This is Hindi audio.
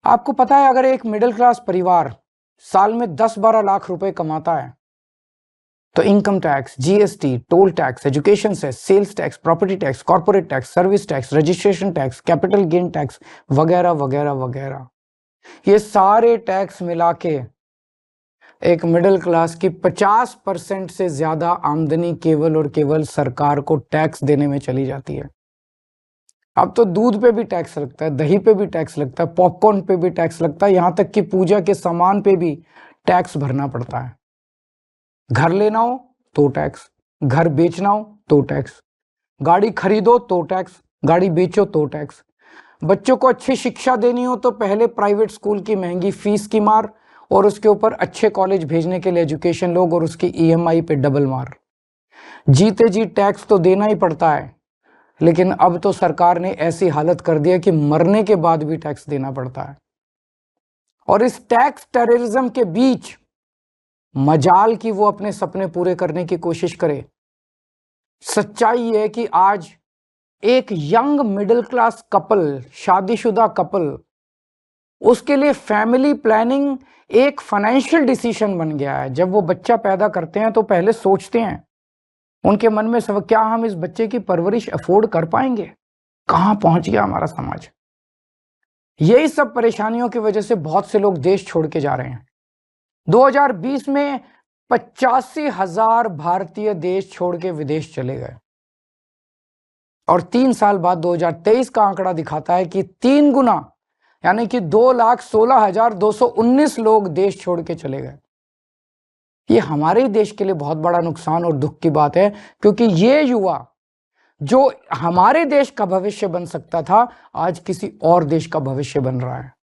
आपको पता है अगर एक मिडिल क्लास परिवार साल में 10-12 लाख रुपए कमाता है तो income tax, GST, toll tax, education cess, sales tax, property tax, corporate tax, service tax, registration tax, capital gain tax वगैरह वगैरह वगैरह, ये सारे टैक्स मिला के एक मिडिल क्लास की 50% से ज्यादा आमदनी केवल और केवल सरकार को टैक्स देने में चली जाती है। अब तो दूध पे भी टैक्स लगता है, दही पे भी टैक्स लगता है, पॉपकॉर्न पे भी टैक्स लगता है, यहां तक कि पूजा के सामान पे भी टैक्स भरना पड़ता है। घर लेना हो तो टैक्स, घर बेचना हो तो टैक्स, गाड़ी खरीदो तो टैक्स, गाड़ी बेचो तो टैक्स, बच्चों को अच्छी शिक्षा देनी हो तो पहले प्राइवेट स्कूल की महंगी फीस की मार और उसके ऊपर अच्छे कॉलेज भेजने के लिए एजुकेशन लोग और उसकी ईएमआई पे डबल मार। जीते जी टैक्स तो देना ही पड़ता है, लेकिन अब तो सरकार ने ऐसी हालत कर दी है कि मरने के बाद भी टैक्स देना पड़ता है। और इस टैक्स टेररिज्म के बीच मजाल की वो अपने सपने पूरे करने की कोशिश करे। सच्चाई ये है कि आज एक यंग मिडिल क्लास कपल, शादीशुदा कपल, उसके लिए फैमिली प्लानिंग एक फाइनेंशियल डिसीजन बन गया है। जब वो बच्चा पैदा करते हैं तो पहले सोचते हैं, उनके मन में सब, क्या हम इस बच्चे की परवरिश अफोर्ड कर पाएंगे? कहां पहुंच गया हमारा समाज? यही सब परेशानियों की वजह से बहुत से लोग देश छोड़ के जा रहे हैं। 2020 में 85,000 भारतीय देश छोड़ के विदेश चले गए और 3 साल बाद 2023 का आंकड़ा दिखाता है कि 3 गुना यानी कि 2,16,219 लोग देश छोड़ के चले गए। ये हमारे ही देश के लिए बहुत बड़ा नुकसान और दुख की बात है, क्योंकि ये युवा जो हमारे देश का भविष्य बन सकता था आज किसी और देश का भविष्य बन रहा है।